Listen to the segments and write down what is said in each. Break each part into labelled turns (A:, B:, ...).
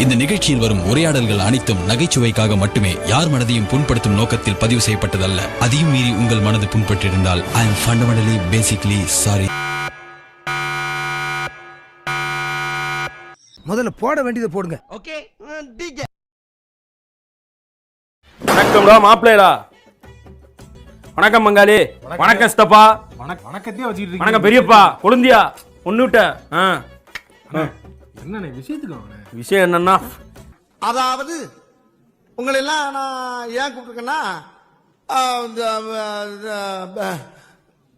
A: இந்த நிகழ்ச்சியில் வரும் உரையாடல்கள் அனைத்தும் நகைச்சுவைக்காக மட்டுமே, யார் மனதையும் புண்படுத்தும் நோக்கத்தில் பதிவு செய்யப்பட்டதல்ல. அதையும் மீறி உங்கள் மனது புண்பட்டிருந்தால் I am fundamentally basically sorry.
B: முதல்ல போட வேண்டியதை போடுங்க.
C: ஓகே
D: வணக்கம்டா மாப்பிள்ளைடா. வணக்கம் மங்காளி. வணக்கம் ஸ்டப்பா.
E: வணக்கத்தையே வச்சுக்கிட்டு
D: வணக்கம் பெரியப்பா. கொழுந்தியா ஒன்னுட்ட.
E: என்ன விஷயத்துக்கு
D: விஷயம் என்னன்னா,
C: அதாவது உங்களை எல்லாம் நான் ஏன் கூப்பிட்டுருக்கேன்னா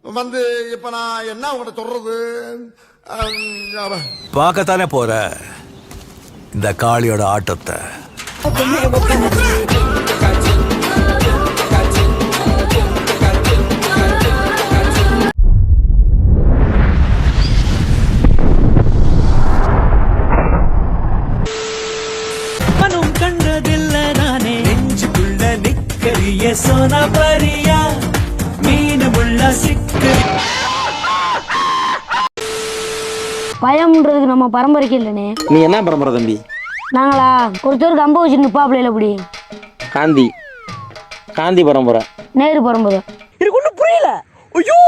C: வந்து இப்ப நான் என்ன உங்கள்கிட்ட சொல்றது,
B: பார்க்கத்தானே போற இந்த காளியோட ஆட்டத்தை.
F: கண்டதில்ல நானே நெஞ்சுக்குள்ள நிக்கறிய சோனா பரியா மீன் முள்ள சிக்கு.
G: பயம்ன்றதுக்கு நம்ம பரம்பரைக்கு இல்லனே.
H: நீ என்ன பரம்பரை தம்பி?
G: நாங்களா ஒருத்தருக்கு கம்ப வச்சு நிப்பாப்ல அப்படி.
H: காந்தி காந்தி பரம்பரை.
G: நேரு பரம்பரை.
F: எனக்கு ஒண்ணும் புரியல. ஐயோ,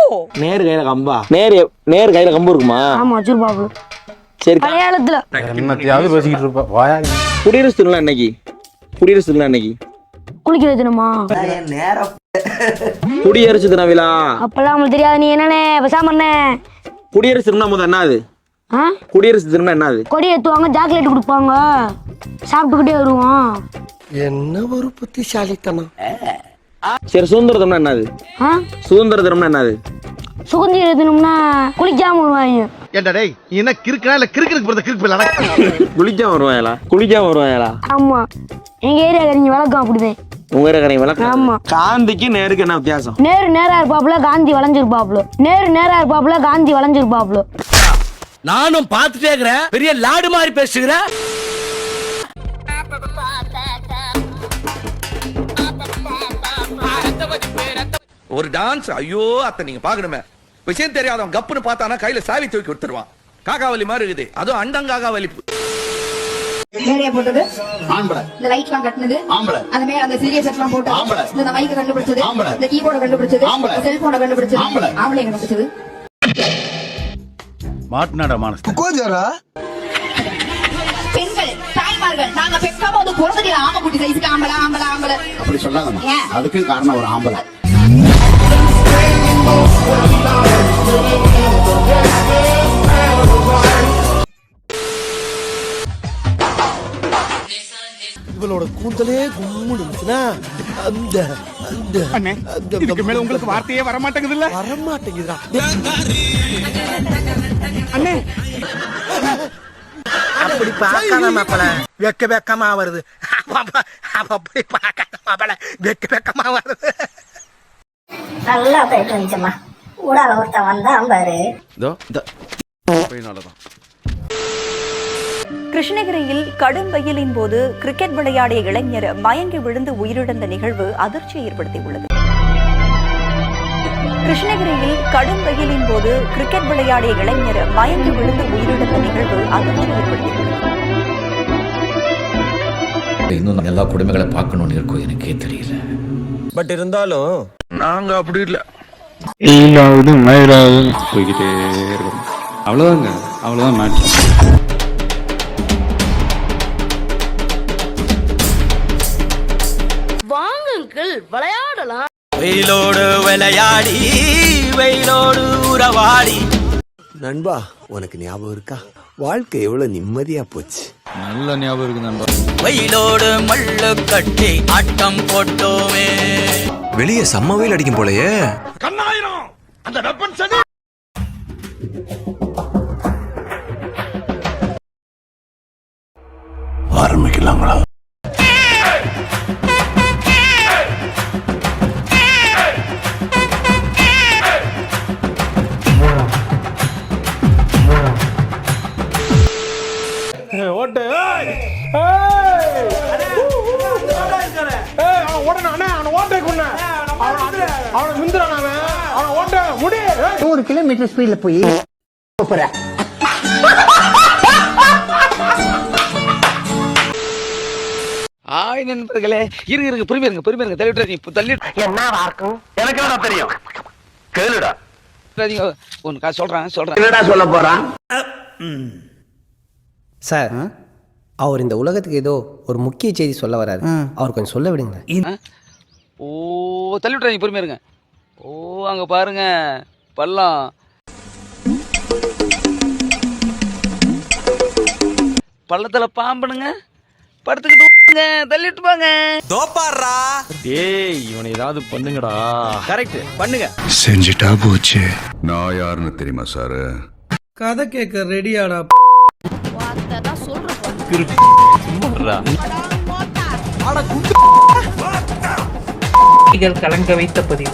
H: நேரு கையில கம்பா? நேரு கையில கம்பு இருக்குமா?
G: ஆமா வச்சிருப்பாப்ல.
H: சரி,
G: மலையாளத்துல
E: என்னத்தையாவது பேசிக்கிட்டு இருப்ப.
H: குடியரசு தினம் அன்னைக்கு, குடியரசு தினம் அன்னைக்கு
G: குளிக்கிற தினமா?
H: குடியரசு தின விழா
G: அப்பெல்லாம் நம்மளுக்கு தெரியாது. நீ என்னண்ணே பேசாம என்ன?
H: குடியரசு தினம் முதல் என்ன அது? குடியரசு தினம் என்ன அது?
G: கொடி ஏத்துவாங்க, சாக்லேட் கொடுப்பாங்க, சாப்பிட்டுக்கிட்டே வருவோம்.
C: என்ன ஒரு புத்திசாலித்தனம்.
H: சரி, சுதந்திர தினம் என்னது? சுதந்திர தினம்னா என்னது?
G: சுதந்திர தினம்னா குளிக்காம வருவாங்க.
C: ஏண்டா டேய், நீ என்ன கிறுக்கனா இல்ல கிறுக்கு போறத கிறுக்கு போல
H: குளிக்காம வருவாங்களா? குளிக்காம வருவாங்களா?
G: ஆமா, எங்க ஏரியா கறிங்க வழக்கம் அப்படிதான்.
H: உங்க ஏரியா கறிங்க வழக்கம்.
G: ஆமா.
H: காந்திக்கு நேருக்கு என்ன வித்தியாசம்?
G: நேரு நேரா இருப்பாப்ல, காந்தி வளைஞ்சிருப்பாப்ல. நேரு நேரா இருப்பாப்ல, காந்தி வளைஞ்சிருப்பாப்ல.
F: நானும் பாத்துட்டே இருக்கிறேன். பெரிய லாடு மாதிரி பேசுகிறேன்.
I: ஒரு டான்ஸ். ஐயோ அத்தை, நீங்க பாக்கணுமே. விஷயம் தெரியாதவன் கப்புன்னு பார்த்தானா கையில சாவி தூக்கி கொடுத்துருவான். காக்காவலி மாதிரி இருக்குது. அதுவும் அண்டங்காகாவலி.
J: மேலே போட்டது ஆம்பளை, இந்த லைட் எல்லாம் கட்டினது ஆம்பளை, அந்த மேல அந்த சீரியஸ் எல்லாம் போட்டது ஆம்பளை, இந்த மைக்க கண்டுபிடிச்சது ஆம்பளை, இந்த கீபோர்ட கண்டுபிடிச்சது ஆம்பளை, செல்போனை கண்டுபிடிச்சது ஆம்பளை, ஆம்பளை கண்டுபிடிச்சது.
E: மாட்னாடா மானஸ்
C: கோஜரா
J: பெண்கள் தாய்மார்கள் நாங்க பெக்கா போது பிறந்தது ஆம குட்டி சைஸ்க்கு ஆம்பளை ஆம்பளை ஆம்பளை
E: அப்படி சொல்லாதம்மா. அதுக்கு காரணம் ஒரு ஆம்பளை.
C: இவளோட கூந்தலே கும்முன்னு இருந்துச்சுன்னா அந்த
E: இதுக்கு மேல உங்களுக்கு வார்த்தையே வர மாட்டேங்குதுல்ல?
C: வர மாட்டேங்குதுடா
E: அண்ணே.
B: அப்படி பார்க்காத மாப்பிள வெக்க வெக்கமா வருது. அப்படி பார்க்காத மாப்பிள வெக்க வெக்கமா வருது.
G: நல்லா போயிட்டு வந்துச்சம்மா. ஊடால ஒருத்தன் வந்தான் பாரு.
K: கிருஷ்ணகிரியில் கடும் வெயிலின் போது கிரிக்கெட் விளையாடிய இளைஞர் மயங்கி விழுந்து உயிரிழந்த நிகழ்வு அதிர்ச்சியை ஏற்படுத்தியுள்ளது. கிருஷ்ணகிரியில் கடும் வெயிலின் போது கிரிக்கெட் விளையாடிய இளைஞர் மயங்கி விழுந்து உயிரிழந்த நிகழ்வு அதிர்ச்சியை ஏற்படுத்தியுள்ளது.
A: இன்னும் எல்லா குடும்பங்களை பார்க்கணும்னு இருக்கோ எனக்கே தெரியல.
B: பட் இருந்தாலும்
I: நாங்க அப்படி இல்ல.
E: போய்கிட்டே இருக்கும். அவ்வளவுதாங்க, அவ்வளவுதான் மேட்ச்.
G: வாங்குங்கள் விளையாடலாம்.
F: வெயிலோடு விளையாடி வெயிலோடு உறவாடி.
B: நண்பா, உனக்கு ஞாபகம் இருக்கா வாழ்க்கை எவ்வளவு நிம்மதியா போச்சு?
E: நல்ல ஞாபகம் இருக்கு நண்பா.
F: வெயிலோடு மல்லு கட்டி ஆட்டம் போட்டோமே.
B: வெளியே செம்ம வெயில் அடிக்கும் போலயே.
I: கண்ணாயிரம் அந்த வெப்பன் சனி.
B: ஆரம்பிக்கலாங்களா?
E: ஓட்டு அவனை முந்திரான். அவனை ஓட்ட முடி
J: 100 கிலோமீட்டர் ஸ்பீட்ல போய்
H: ஆய் நண்பர்களே, இருங்க பொறுமையா தள்ளி தள்ளி
C: என்ன வார்க்கும்
H: எனக்கு என்ன தெரியும், கேளுடா. ஒன்னு சொல்றேன்
C: என்னடா சொல்ல போறான் சார்? அவர் இந்த உலகத்துக்கு ஏதோ ஒரு முக்கிய செய்தி சொல்ல வராரு, அவர் கொஞ்சம் சொல்ல விடுங்க.
H: ஓ தள்ளி விட்டுறாதீங்க, பொறுமையா இருங்க. ஓ அங்க பாருங்க பள்ளம், பள்ளத்துல பாம்புனுங்க படுத்துக்கிட்டு தள்ளிட்டு போங்க.
F: டேய் இவனை ஏதாவது பண்ணுங்கடா.
H: கரெக்ட் பண்ணுங்க.
E: செஞ்சுட்டா போச்சு.
I: நான் யாருன்னு தெரியுமா சார்?
C: கதை கேட்க ரெடியாடா?
B: கலங்க வைத்த பதிவு.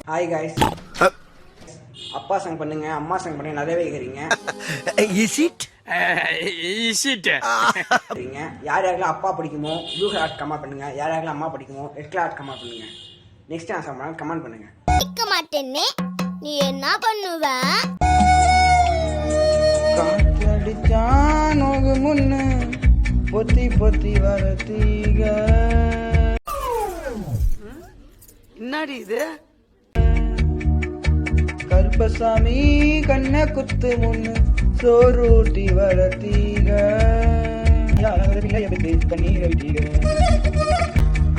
J: ஹாய் காய்ஸ், அப்பா சாங் பண்ணுங்க, அம்மா சாங் பண்ணுங்க, நிறையவே கேக்குறீங்க. யார் யாருக்கெல்லாம் அப்பா பிடிக்குமோ ப்ளூ ஹார்ட் கமெண்ட் பண்ணுங்க, யார் யாருக்கெல்லாம் அம்மா பிடிக்குமோ ரெட் கலர் கமெண்ட் பண்ணுங்க. நெக்ஸ்ட் நான் சாங் கமெண்ட் பண்ணுங்க.
G: கேட்க மாட்டேன்னு நீ என்ன பண்ணுவ?
J: காத்தடிச்சான் முன்னு பொத்தி பொத்தி வரத்தீக. என்னடி இது? கருப்பசாமி கண்ண குத்து முன்னு சோறுட்டி வரத்தீக.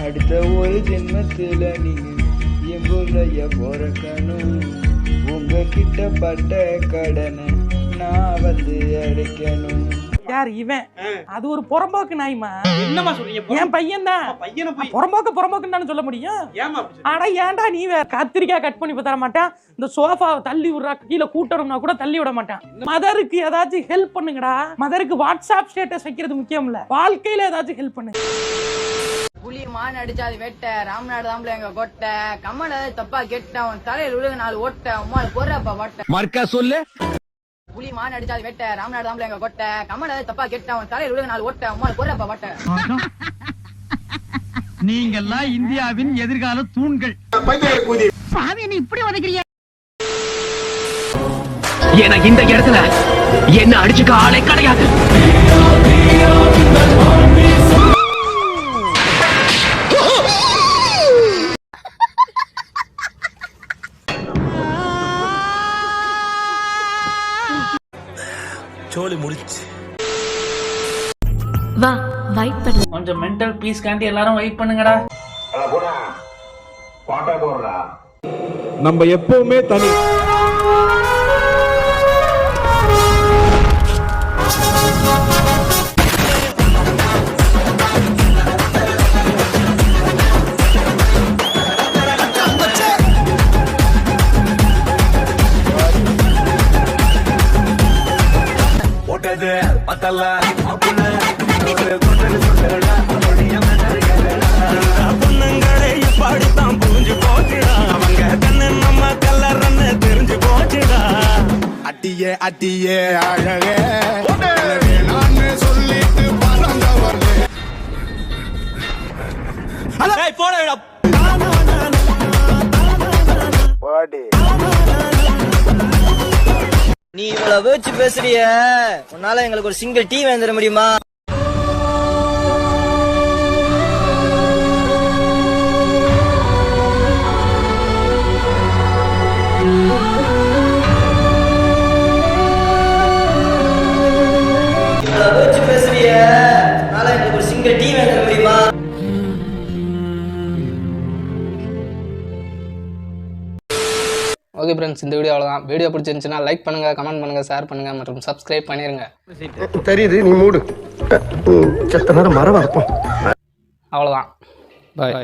J: அடுத்த ஒரு ஜென்மத்துல நீங்க என் புள்ளைய பொறக்கணும். உங்ககிட்ட பட்ட கடனை நான் வந்து அடைக்கணும்.
B: யார் இவன்? அது ஒரு புறம்போக்கு நாய்மா. என்னமா சொல்றீங்க? என் பையன் தான். புறம்போக்குன்னு சொல்ல முடியும். அட ஏன்டா நீ வேற கத்திரிக்காய் கட் பண்ணி தர மாட்டேன், இந்த சோஃபாவை தள்ளி விடுறா, கீழே கூட்டணும்னா கூட தள்ளி விட மாட்டேன். மதருக்கு ஏதாச்சும் ஹெல்ப் பண்ணுங்கடா. மதருக்கு வாட்ஸ்அப் ஸ்டேட்டஸ் வைக்கிறது முக்கியம் இல்ல, வாழ்க்கையில ஏதாச்சும் ஹெல்ப் பண்ணுங்க.
J: புலி மான் அடிச்சா அது வெட்ட, ராமநாடு தாம்பளை எங்க கொட்ட, கம்மட தப்பா கெட்ட, அவன் தலையில உலக நாள் ஓட்ட, உமாள் போடுறப்ப வட்ட.
F: மர்க்கா சொல்லு.
J: புலி மான் அடிச்சா அது வெட்ட, ராமநாடு தாம்பளை எங்க கொட்ட, கம்மட தப்பா கெட்ட, அவன் தலையில உலக நாள் ஓட்ட, உமாள் போடுறப்ப வட்ட.
E: நீங்கெல்லாம் இந்தியாவின் எதிர்கால தூண்கள்.
G: இப்படி உதைக்கிறீங்க.
F: எனக்கு இந்த இடத்துல என்ன அடிச்சுக்க ஆளே கிடையாது.
C: சோலி முடிச்சு.
G: வா வெயிட் பண்ணு.
B: கொஞ்சம் மென்டல் பீஸ் காண்டி எல்லாரும் வெயிட் பண்ணுங்கடா.
E: நம்ம எப்பவுமே தனி. அட்டியே அழகே நான் சொல்லிட்டு பறந்தவர்களே.
J: நீ இவ்வளவு வேச்சு பேசுறிய, உன்னால எங்களுக்கு ஒரு சிங்கிள் டீ வாங்கி தர முடியுமா? பேசுறிய, உன்னால எங்களுக்கு ஒரு சிங்கிள் டீ வாங்கி தர முடியுமா?
L: ஓகே ஃப்ரெண்ட்ஸ், இந்த வீடியோ அவ்வளோதான். வீடியோ பிடிச்சிருந்துச்சுன்னா லைக் பண்ணுங்க, கமெண்ட் பண்ணுங்க, ஷேர் பண்ணுங்க மற்றும் சப்ஸ்கிரைப் பண்ணிருங்க.
C: தெரியுது, நீ மூடு. செத்த நேரம் மரம் இருப்போம்.
L: அவ்வளோதான். பாய்.